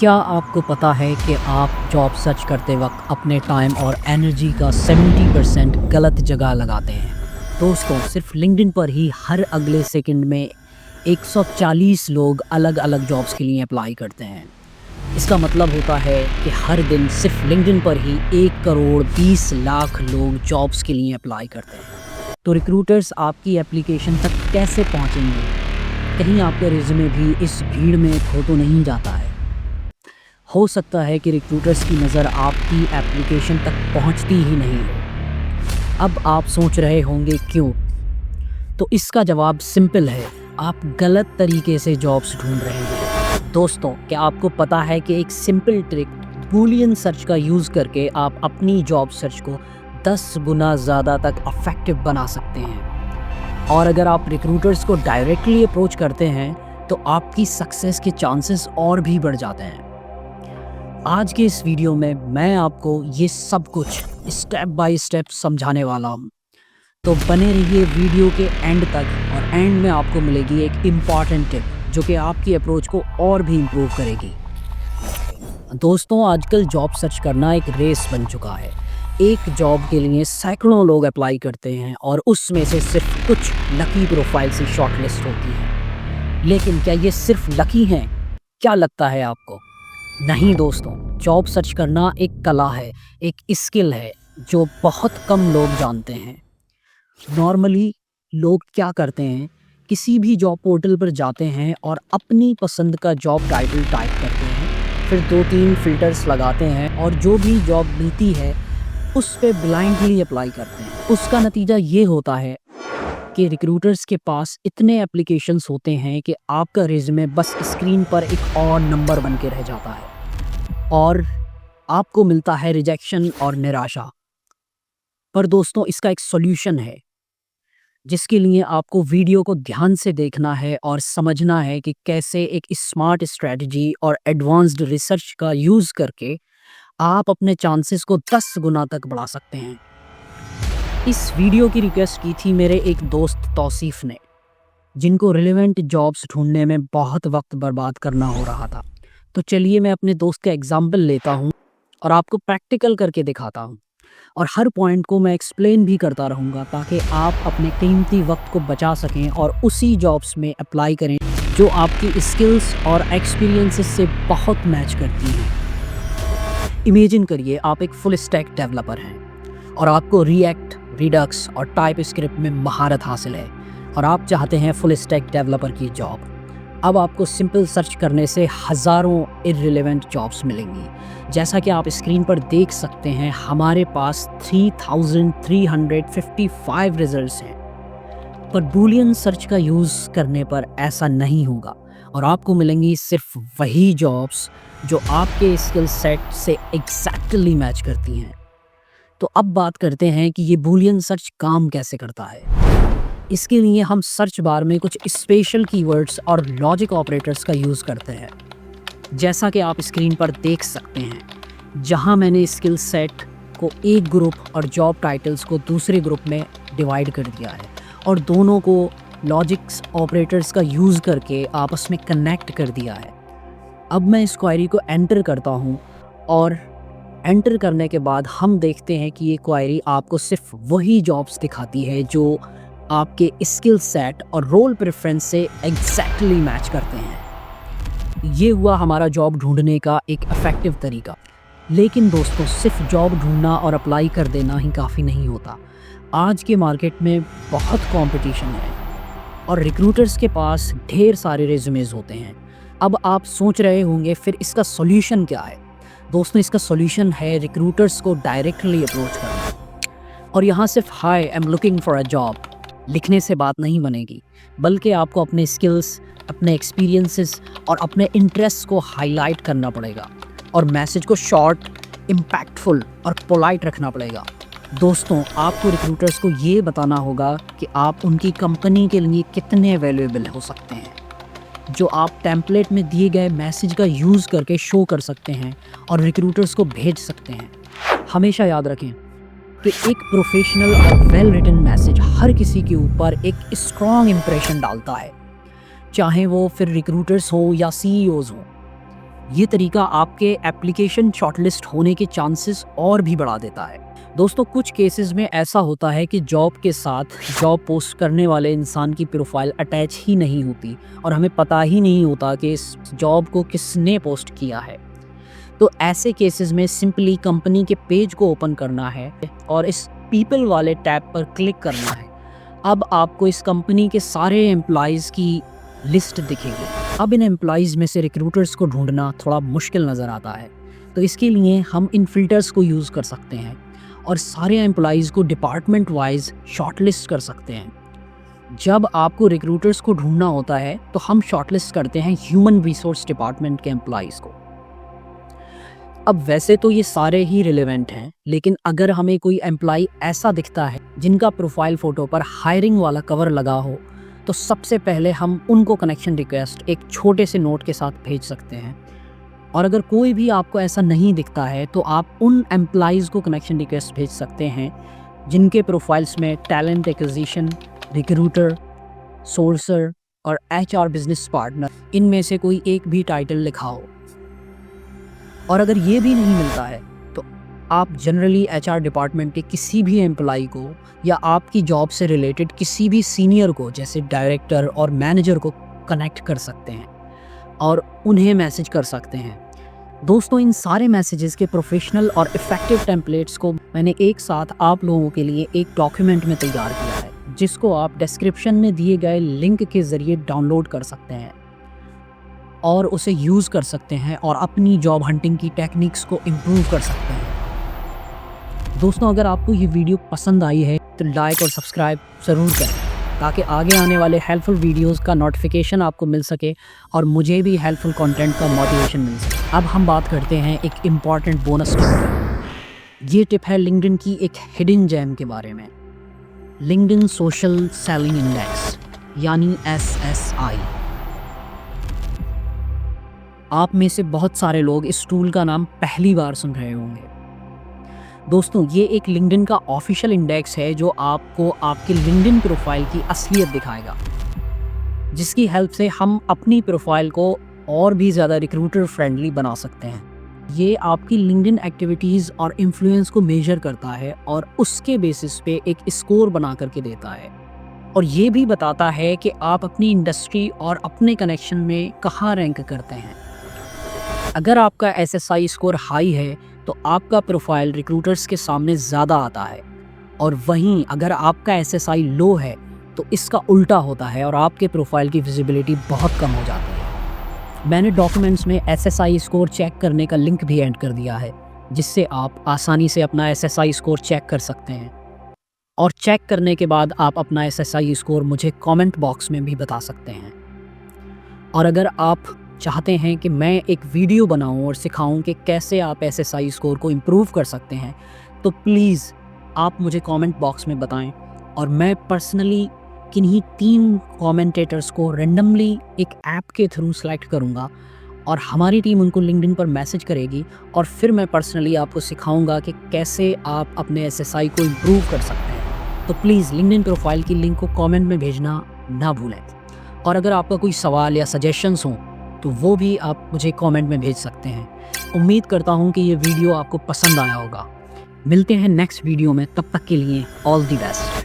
क्या आपको पता है कि आप जॉब सर्च करते वक्त अपने टाइम और एनर्जी का 70% गलत जगह लगाते हैं। दोस्तों, सिर्फ लिंक्डइन पर ही हर अगले सेकंड में 140 लोग अलग अलग जॉब्स के लिए अप्लाई करते हैं। इसका मतलब होता है कि हर दिन सिर्फ लिंक्डइन पर ही 1 करोड़ 20 लाख लोग जॉब्स के लिए अप्लाई करते हैं। तो रिक्रूटर्स आपकी एप्लीकेशन तक कैसे पहुंचेंगे? कहीं आपका रिज्यूमे भी इस भीड़ में खो तो नहीं जाता है? हो सकता है कि रिक्रूटर्स की नज़र आपकी एप्लीकेशन तक पहुंचती ही नहीं हो। अब आप सोच रहे होंगे क्यों? तो इसका जवाब सिंपल है, आप गलत तरीके से जॉब्स ढूंढ रहे हैं। दोस्तों, क्या आपको पता है कि एक सिंपल ट्रिक बूलियन सर्च का यूज़ करके आप अपनी जॉब सर्च को 10 गुना ज़्यादा तक इफेक्टिव बना सकते हैं? और अगर आप रिक्रूटर्स को डायरेक्टली अप्रोच करते हैं तो आपकी सक्सेस के चांसेस और भी बढ़ जाते हैं। आज के इस वीडियो में मैं आपको ये सब कुछ स्टेप बाय स्टेप समझाने वाला हूँ, तो बने रहिए वीडियो के एंड तक। और एंड में आपको मिलेगी एक इम्पॉर्टेंट टिप जो कि आपकी अप्रोच को और भी इम्प्रूव करेगी। दोस्तों, आजकल जॉब सर्च करना एक रेस बन चुका है। एक जॉब के लिए सैकड़ों लोग अप्लाई करते हैं और उसमें से सिर्फ कुछ लकी प्रोफाइल से शॉर्टलिस्ट होती है। लेकिन क्या ये सिर्फ लकी हैं? क्या लगता है आपको? नहीं दोस्तों, जॉब सर्च करना एक कला है, एक स्किल है जो बहुत कम लोग जानते हैं। नॉर्मली लोग क्या करते हैं, किसी भी जॉब पोर्टल पर जाते हैं और अपनी पसंद का जॉब टाइटल टाइप करते हैं, फिर 2-3 फिल्टर्स लगाते हैं और जो भी जॉब मिलती है उस पे ब्लाइंडली अप्लाई करते हैं। उसका नतीजा ये होता है कि रिक्रूटर्स के पास इतने एप्लीकेशंस होते हैं कि आपका रिज्यूमे बस स्क्रीन पर एक और नंबर बन के रह जाता है और आपको मिलता है रिजेक्शन और निराशा। पर दोस्तों, इसका एक सॉल्यूशन है जिसके लिए आपको वीडियो को ध्यान से देखना है और समझना है कि कैसे एक स्मार्ट स्ट्रेटजी और एडवांस्ड रिसर्च का यूज़ करके आप अपने चांसेस को 10 गुना तक बढ़ा सकते हैं। इस वीडियो की रिक्वेस्ट की थी मेरे एक दोस्त तौसीफ ने, जिनको रिलेवेंट जॉब्स ढूंढने में बहुत वक्त बर्बाद करना हो रहा था। तो चलिए मैं अपने दोस्त का एग्जाम्पल लेता हूँ और आपको प्रैक्टिकल करके दिखाता हूँ, और हर पॉइंट को मैं एक्सप्लेन भी करता रहूँगा ताकि आप अपने कीमती वक्त को बचा सकें और उसी जॉब्स में अप्लाई करें जो आपकी स्किल्स और एक्सपीरियंसेस से बहुत मैच करती हैं। इमेजिन करिए आप एक फुल स्टैक डेवलपर हैं और आपको रिएक्ट, रिडक्स और टाइप स्क्रिप्ट में महारत हासिल है और आप चाहते हैं फुल स्टैक डेवलपर की जॉब। अब आपको सिंपल सर्च करने से हज़ारों इररिलेवेंट जॉब्स मिलेंगी। जैसा कि आप स्क्रीन पर देख सकते हैं, हमारे पास 3355 रिजल्ट्स हैं। पर बूलियन सर्च का यूज़ करने पर ऐसा नहीं होगा और आपको मिलेंगी सिर्फ वही जॉब्स जो आपके स्किल सेट से एग्जैक्टली मैच करती हैं। तो अब बात करते हैं कि ये बूलियन सर्च काम कैसे करता है। इसके लिए हम सर्च बार में कुछ स्पेशल कीवर्ड्स और लॉजिक ऑपरेटर्स का यूज़ करते हैं, जैसा कि आप स्क्रीन पर देख सकते हैं, जहां मैंने स्किल सेट को एक ग्रुप और जॉब टाइटल्स को दूसरे ग्रुप में डिवाइड कर दिया है और दोनों को लॉजिक्स ऑपरेटर्स का यूज़ करके आपस में कनेक्ट कर दिया है। अब मैं इस क्वेरी को एंटर करता हूं और एंटर करने के बाद हम देखते हैं कि ये क्वेरी आपको सिर्फ वही जॉब्स दिखाती है जो आपके स्किल सेट और रोल प्रेफरेंस से एग्जैक्टली मैच करते हैं। ये हुआ हमारा जॉब ढूंढने का एक इफ़ेक्टिव तरीका। लेकिन दोस्तों, सिर्फ जॉब ढूंढना और अप्लाई कर देना ही काफ़ी नहीं होता। आज के मार्केट में बहुत कंपटीशन है और रिक्रूटर्स के पास ढेर सारे रेज्यूमेज होते हैं। अब आप सोच रहे होंगे फिर इसका सॉल्यूशन क्या है? दोस्तों, इसका सॉल्यूशन है रिक्रूटर्स को डायरेक्टली अप्रोच करना। और यहाँ सिर्फ hi I am looking for a job लिखने से बात नहीं बनेगी, बल्कि आपको अपने स्किल्स, अपने एक्सपीरियंसेस और अपने इंटरेस्ट को हाईलाइट करना पड़ेगा और मैसेज को शॉर्ट, इम्पैक्टफुल और पोलाइट रखना पड़ेगा। दोस्तों, आपको रिक्रूटर्स को ये बताना होगा कि आप उनकी कंपनी के लिए कितने वैल्यूएबल हो सकते हैं, जो आप टेम्पलेट में दिए गए मैसेज का यूज़ करके शो कर सकते हैं और रिक्रूटर्स को भेज सकते हैं। हमेशा याद रखें कि एक प्रोफेशनल और वेल रिटन मैसेज हर किसी के ऊपर एक स्ट्रॉन्ग इम्प्रेशन डालता है, चाहे वो फिर रिक्रूटर्स हो या सीईओज हो। ये तरीका आपके एप्लीकेशन शॉर्टलिस्ट होने के चांसेस और भी बढ़ा देता है। दोस्तों, कुछ केसेस में ऐसा होता है कि जॉब के साथ जॉब पोस्ट करने वाले इंसान की प्रोफाइल अटैच ही नहीं होती और हमें पता ही नहीं होता कि इस जॉब को किसने पोस्ट किया है। तो ऐसे केसेस में सिंपली कंपनी के पेज को ओपन करना है और इस पीपल वाले टैब पर क्लिक करना है। अब आपको इस कंपनी के सारे एम्प्लॉइज़ की लिस्ट दिखेगी। अब इन एम्प्लॉइज़ में से रिक्रूटर्स को ढूंढना थोड़ा मुश्किल नज़र आता है, तो इसके लिए हम इन फिल्टर्स को यूज़ कर सकते हैं और सारे एम्प्लॉइज़ को डिपार्टमेंट वाइज शॉर्टलिस्ट कर सकते हैं। जब आपको रिक्रूटर्स को ढूंढना होता है तो हम शॉर्टलिस्ट करते हैं ह्यूमन रिसोर्स डिपार्टमेंट के एम्प्लॉइज़ को। अब वैसे तो ये सारे ही रिलेवेंट हैं, लेकिन अगर हमें कोई एम्प्लॉय ऐसा दिखता है जिनका प्रोफाइल फ़ोटो पर हायरिंग वाला कवर लगा हो, तो सबसे पहले हम उनको कनेक्शन रिक्वेस्ट एक छोटे से नोट के साथ भेज सकते हैं। और अगर कोई भी आपको ऐसा नहीं दिखता है तो आप उन एम्प्लॉइज़ को कनेक्शन रिक्वेस्ट भेज सकते हैं जिनके प्रोफाइल्स में टैलेंट एक्विजिशन, रिक्रूटर, सोर्सर और HR बिजनेस पार्टनर इनमें से कोई एक भी टाइटल लिखा हो। और अगर ये भी नहीं मिलता है तो आप जनरली HR डिपार्टमेंट के किसी भी एम्प्लॉय को या आपकी जॉब से रिलेटेड किसी भी सीनियर को जैसे डायरेक्टर और मैनेजर को कनेक्ट कर सकते हैं और उन्हें मैसेज कर सकते हैं। दोस्तों, इन सारे मैसेजेस के प्रोफेशनल और इफ़ेक्टिव टेम्पलेट्स को मैंने एक साथ आप लोगों के लिए एक डॉक्यूमेंट में तैयार किया है, जिसको आप डिस्क्रिप्शन में दिए गए लिंक के ज़रिए डाउनलोड कर सकते हैं और उसे यूज़ कर सकते हैं और अपनी जॉब हंटिंग की टेक्निक्स को इम्प्रूव कर सकते हैं। दोस्तों, अगर आपको ये वीडियो पसंद आई है तो लाइक और सब्सक्राइब ज़रूर करें ताकि आगे आने वाले हेल्पफुल वीडियोस का नोटिफिकेशन आपको मिल सके और मुझे भी हेल्पफुल कंटेंट का मोटिवेशन मिल सके। अब हम बात करते हैं एक इम्पॉर्टेंट बोनस टिप। ये टिप है लिंक्डइन की एक हिडन जेम के बारे में, लिंक्डइन सोशल सेलिंग इंडेक्स यानी SSI। आप में से बहुत सारे लोग इस टूल का नाम पहली बार सुन रहे होंगे। दोस्तों, ये एक लिंक्डइन का ऑफिशियल इंडेक्स है जो आपको आपके लिंक्डइन प्रोफाइल की असलियत दिखाएगा, जिसकी हेल्प से हम अपनी प्रोफाइल को और भी ज़्यादा रिक्रूटर फ्रेंडली बना सकते हैं। ये आपकी लिंक्डइन एक्टिविटीज़ और इन्फ्लुएंस को मेजर करता है और उसके बेसिस पे एक स्कोर बना करके देता है और ये भी बताता है कि आप अपनी इंडस्ट्री और अपने कनेक्शन में कहाँ रैंक करते हैं। अगर आपका SSI स्कोर हाई है तो आपका प्रोफाइल रिक्रूटर्स के सामने ज़्यादा आता है और वहीं अगर आपका SSI लो है तो इसका उल्टा होता है और आपके प्रोफाइल की विजिबिलिटी बहुत कम हो जाती है। मैंने डॉक्यूमेंट्स में SSI स्कोर चेक करने का लिंक भी ऐड कर दिया है, जिससे आप आसानी से अपना SSI स्कोर चेक कर सकते हैं और चेक करने के बाद आप अपना SSI स्कोर मुझे कमेंट बॉक्स में भी बता सकते हैं। और अगर आप चाहते हैं कि मैं एक वीडियो बनाऊं और सिखाऊं कि कैसे आप SSI स्कोर को इम्प्रूव कर सकते हैं, तो प्लीज़ आप मुझे कमेंट बॉक्स में बताएं और मैं पर्सनली किन्हीं 3 कमेंटेटर्स को रेंडमली एक ऐप के थ्रू सेलेक्ट करूंगा और हमारी टीम उनको लिंक्डइन पर मैसेज करेगी और फिर मैं पर्सनली आपको सिखाऊंगा कि कैसे आप अपने SSI को इम्प्रूव कर सकते हैं। तो प्लीज़ लिंक्डइन प्रोफाइल की लिंक को कमेंट में भेजना ना भूलें। और अगर आपका कोई सवाल या सजेशंस हों तो वो भी आप मुझे कमेंट में भेज सकते हैं। उम्मीद करता हूँ कि ये वीडियो आपको पसंद आया होगा। मिलते हैं नेक्स्ट वीडियो में, तब तक के लिए ऑल दी बेस्ट।